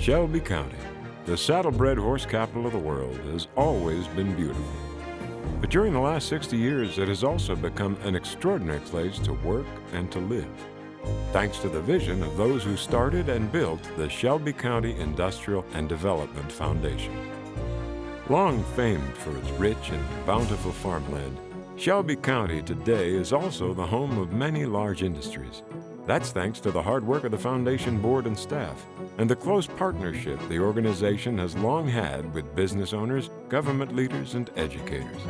Shelby County, the saddlebred horse capital of the world, has always been beautiful. But during the last 60 years, it has also become an extraordinary place to work and to live, thanks to the vision of those who started and built the Shelby County Industrial and Development Foundation. Long famed for its rich and bountiful farmland, Shelby County today is also the home of many large industries. That's thanks to the hard work of the foundation board and staff, and the close partnership the organization has long had with business owners, government leaders, and educators.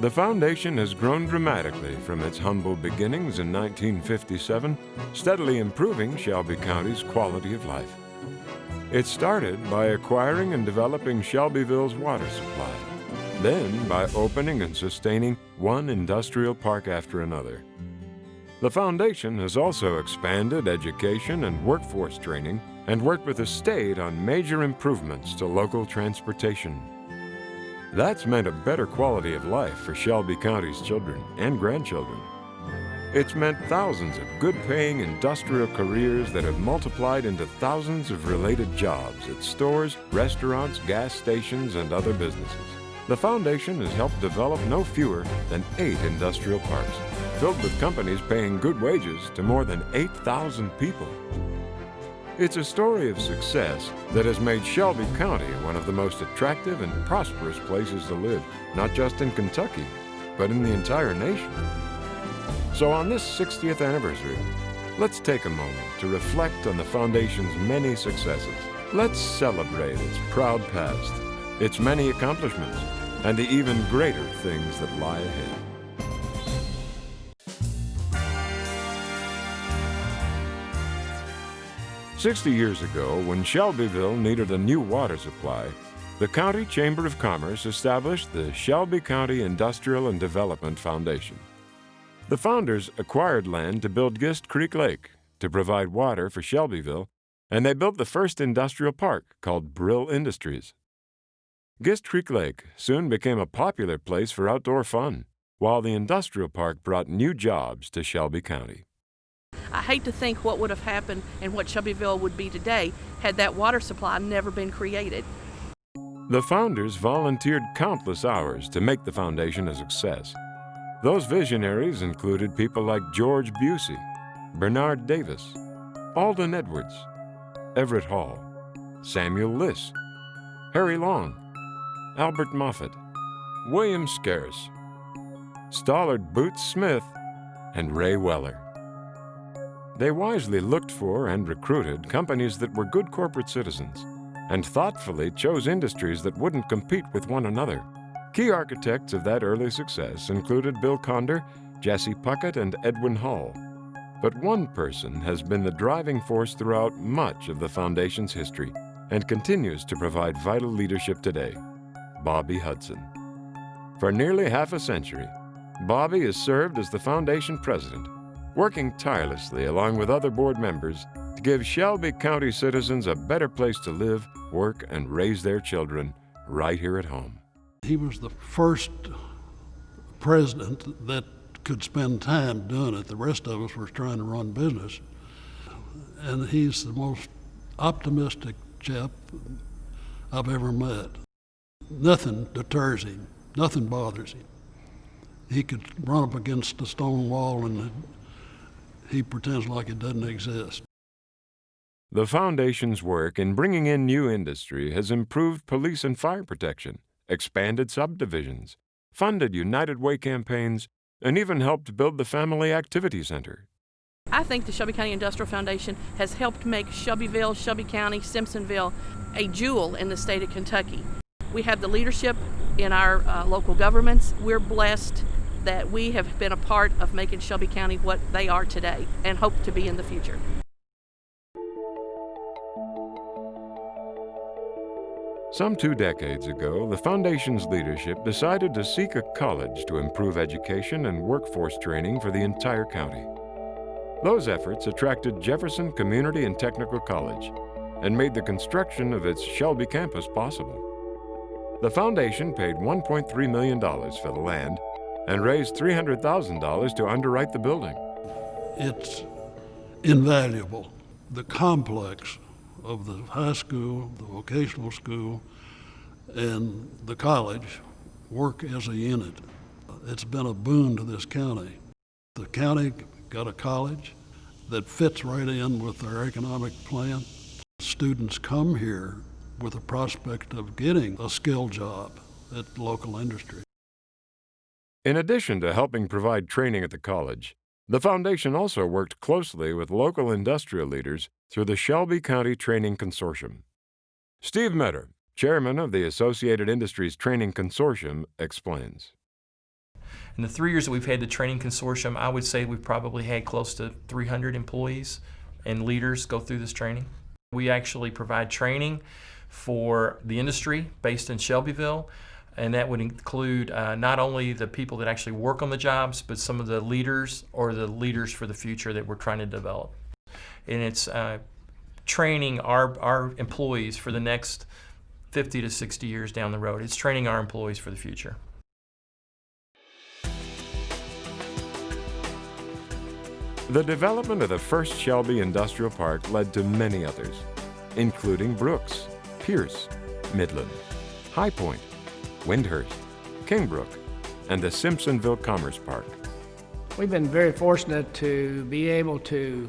The foundation has grown dramatically from its humble beginnings in 1957, steadily improving Shelby County's quality of life. It started by acquiring and developing Shelbyville's water supply, then by opening and sustaining one industrial park after another. The foundation has also expanded education and workforce training and worked with the state on major improvements to local transportation. That's meant a better quality of life for Shelby County's children and grandchildren. It's meant thousands of good-paying industrial careers that have multiplied into thousands of related jobs at stores, restaurants, gas stations, and other businesses. The foundation has helped develop no fewer than 8 industrial parks, filled with companies paying good wages to more than 8,000 people. It's a story of success that has made Shelby County one of the most attractive and prosperous places to live, not just in Kentucky, but in the entire nation. So on this 60th anniversary, let's take a moment to reflect on the foundation's many successes. Let's celebrate its proud past, its many accomplishments, and the even greater things that lie ahead. "60 years ago, when Shelbyville needed a new water supply, the County Chamber of Commerce established the Shelby County Industrial and Development Foundation. The founders acquired land to build Gist Creek Lake to provide water for Shelbyville, and they built the first industrial park called Brill Industries. Gist Creek Lake soon became a popular place for outdoor fun, while the industrial park brought new jobs to Shelby County. I hate to think what would have happened and what Shelbyville would be today had that water supply never been created. The founders volunteered countless hours to make the foundation a success. Those visionaries included people like George Busey, Bernard Davis, Alden Edwards, Everett Hall, Samuel Liss, Harry Long, Albert Moffat, William Scarce, Stollard Boots Smith, and Ray Weller. They wisely looked for and recruited companies that were good corporate citizens and thoughtfully chose industries that wouldn't compete with one another. Key architects of that early success included Bill Conder, Jesse Puckett, and Edwin Hall. But one person has been the driving force throughout much of the foundation's history and continues to provide vital leadership today: Bobby Hudson. For nearly half a century, Bobby has served as the foundation president, working tirelessly along with other board members to give Shelby County citizens a better place to live, work, and raise their children right here at home. He was the first president that could spend time doing it. The rest of us were trying to run business. And he's the most optimistic chap I've ever met. Nothing deters him, nothing bothers him. He could run up against a stone wall and he pretends like it doesn't exist. The foundation's work in bringing in new industry has improved police and fire protection, expanded subdivisions, funded United Way campaigns, and even helped build the Family Activity Center. I think the Shelby County Industrial Foundation has helped make Shelbyville, Shelby County, Simpsonville a jewel in the state of Kentucky. We have the leadership in our local governments. We're blessed that we have been a part of making Shelby County what they are today and hope to be in the future. Some 2 decades ago, the foundation's leadership decided to seek a college to improve education and workforce training for the entire county. Those efforts attracted Jefferson Community and Technical College and made the construction of its Shelby campus possible. The foundation paid $1.3 million for the land and raised $300,000 to underwrite the building. It's invaluable. The complex of the high school, the vocational school, and the college work as a unit. It's been a boon to this county. The county got a college that fits right in with their economic plan. Students come here with a prospect of getting a skilled job at local industry. In addition to helping provide training at the college, the foundation also worked closely with local industrial leaders through the Shelby County Training Consortium. Steve Metter, chairman of the Associated Industries Training Consortium, explains. In the 3 years that we've had the training consortium, I would say we've probably had close to 300 employees and leaders go through this training. We actually provide training for the industry based in Shelbyville, and that would include not only the people that actually work on the jobs, but some of the leaders or the leaders for the future that we're trying to develop. And it's training our employees for the next 50 to 60 years down the road. It's training our employees for the future. The development of the first Shelby Industrial Park led to many others, including Brooks, Pierce, Midland, High Point, Windhurst, Kingbrook, and the Simpsonville Commerce Park. We've been very fortunate to be able to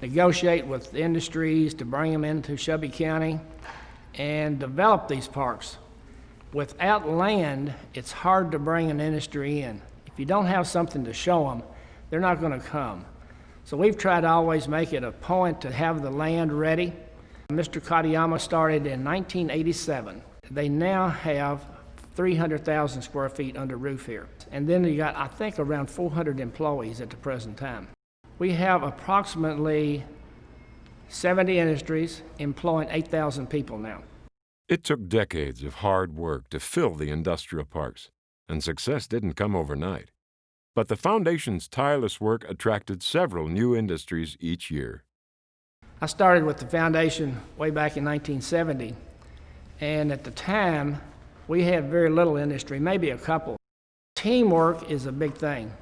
negotiate with industries to bring them into Shelby County and develop these parks. Without land, it's hard to bring an industry in. If you don't have something to show them, they're not going to come. So we've tried to always make it a point to have the land ready. Mr. Katayama started in 1987. They now have 300,000 square feet under roof here. And then you got, I think, around 400 employees at the present time. We have approximately 70 industries employing 8,000 people now. It took decades of hard work to fill the industrial parks, and success didn't come overnight. But the foundation's tireless work attracted several new industries each year. I started with the foundation way back in 1970, and at the time, we had very little industry, maybe a couple. Teamwork is a big thing.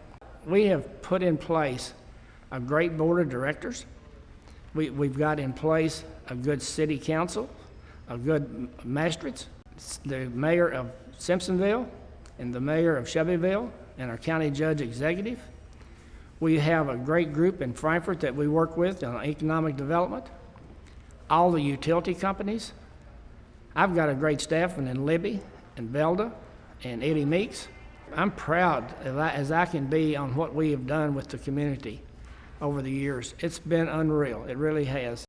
We have put in place a great board of directors. We've got in place a good city council, a good magistrates, the mayor of Simpsonville and the mayor of Shelbyville and our county judge executive. We have a great group in Frankfort that we work with on economic development. All the utility companies. I've got a great staff in Libby and Velda and Eddie Meeks. I'm proud as I can be on what we have done with the community over the years. It's been unreal. It really has.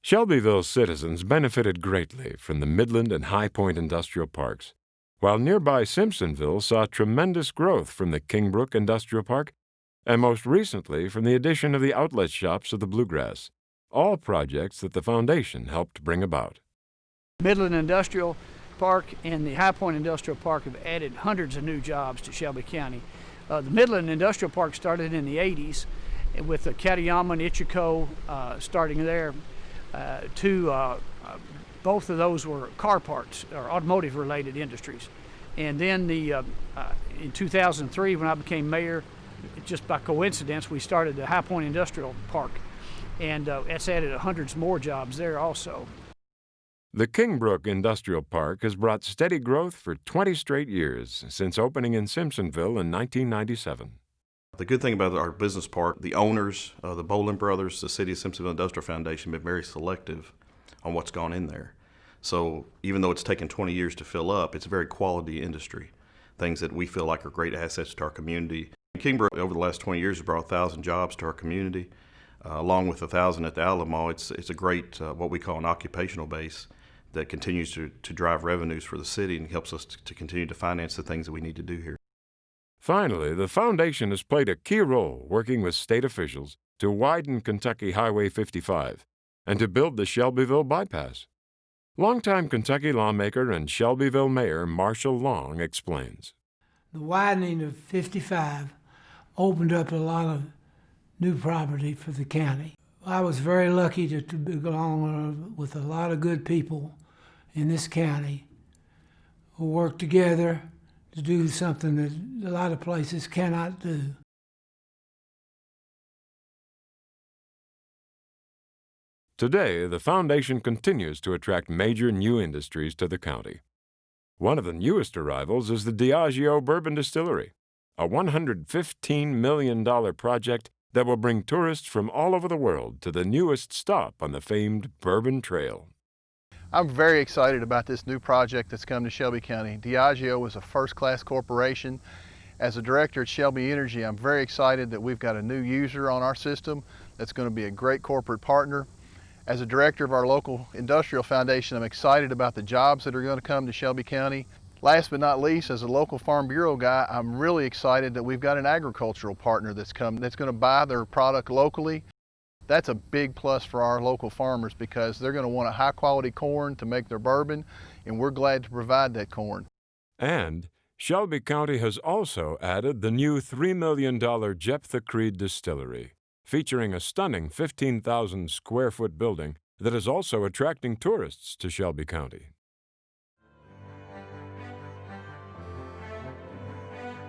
Shelbyville's citizens benefited greatly from the Midland and High Point industrial parks, while nearby Simpsonville saw tremendous growth from the Kingbrook Industrial Park and most recently from the addition of the outlet shops of the Bluegrass, all projects that the foundation helped bring about. Midland Industrial Park and the High Point Industrial Park have added hundreds of new jobs to Shelby County. The Midland Industrial Park started in the 80s with the Katayama and Ichiko starting there. Both of those were car parts or automotive related industries. And then in 2003 when I became mayor, just by coincidence, we started the High Point Industrial Park, and that's added hundreds more jobs there also. The Kingbrook Industrial Park has brought steady growth for 20 straight years since opening in Simpsonville in 1997. The good thing about our business park, the owners, the Bolin brothers, the City of Simpsonville Industrial Foundation, have been very selective on what's gone in there. So even though it's taken 20 years to fill up, it's a very quality industry, things that we feel like are great assets to our community. Kingbrook, over the last 20 years, has brought 1,000 jobs to our community, along with 1,000 at the Alamo. It's a great, what we call an occupational base that continues to drive revenues for the city and helps us to continue to finance the things that we need to do here. Finally, the foundation has played a key role working with state officials to widen Kentucky Highway 55 and to build the Shelbyville bypass. Longtime Kentucky lawmaker and Shelbyville Mayor Marshall Long explains. The widening of 55 opened up a lot of new property for the county. I was very lucky to belong with a lot of good people in this county who work together to do something that a lot of places cannot do. Today, the foundation continues to attract major new industries to the county. One of the newest arrivals is the Diageo Bourbon Distillery, a $115 million project that will bring tourists from all over the world to the newest stop on the famed Bourbon Trail. I'm very excited about this new project that's come to Shelby County. Diageo is a first-class corporation. As a director at Shelby Energy, I'm very excited that we've got a new user on our system that's going to be a great corporate partner. As a director of our local industrial foundation, I'm excited about the jobs that are going to come to Shelby County. Last but not least, as a local Farm Bureau guy, I'm really excited that we've got an agricultural partner that's going to buy their product locally. That's a big plus for our local farmers because they're going to want a high quality corn to make their bourbon, and we're glad to provide that corn. And Shelby County has also added the new $3 million Jephthah Creed Distillery, featuring a stunning 15,000 square foot building that is also attracting tourists to Shelby County.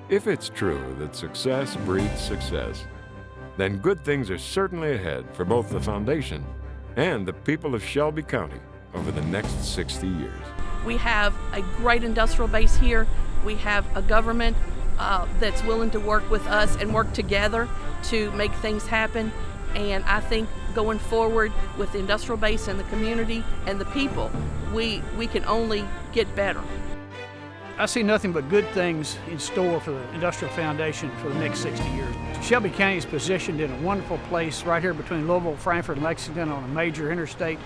If it's true that success breeds success, then good things are certainly ahead for both the foundation and the people of Shelby County over the next 60 years. We have a great industrial base here. We have a government that's willing to work with us and work together to make things happen. And I think going forward with the industrial base and the community and the people, we can only get better. I see nothing but good things in store for the Industrial Foundation for the next 60 years. Shelby County is positioned in a wonderful place right here between Louisville, Frankfort, and Lexington on a major interstate,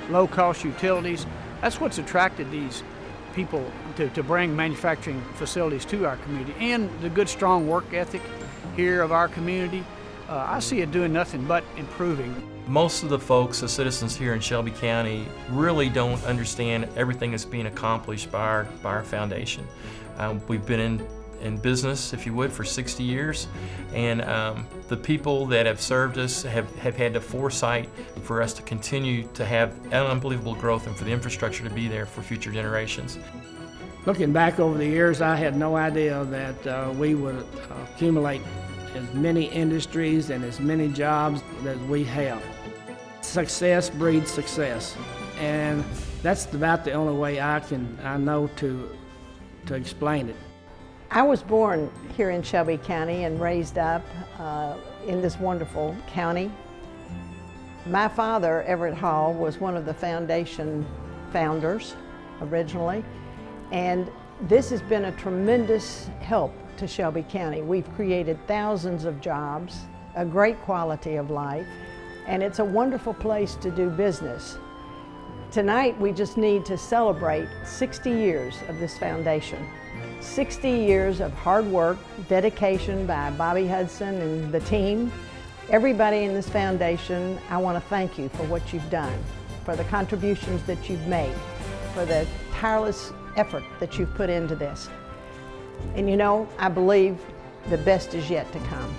low-cost utilities. That's what's attracted these people to bring manufacturing facilities to our community, and the good, strong work ethic here of our community. I see it doing nothing but improving. Most of the folks, the citizens here in Shelby County, really don't understand everything that's being accomplished by our foundation. We've been in business, if you would, for 60 years, and the people that have served us have had the foresight for us to continue to have unbelievable growth and for the infrastructure to be there for future generations. Looking back over the years, I had no idea that we would accumulate as many industries and as many jobs as we have. Success breeds success, and that's about the only way I know to explain it. I was born here in Shelby County and raised up in this wonderful county. My father, Everett Hall, was one of the foundation founders originally, and this has been a tremendous help to Shelby County. We've created thousands of jobs, a great quality of life, and it's a wonderful place to do business. Tonight we just need to celebrate 60 years of this foundation. 60 years of hard work, dedication by Bobby Hudson and the team. Everybody in this foundation, I want to thank you for what you've done, for the contributions that you've made, for the tireless effort that you've put into this. And you know, I believe the best is yet to come.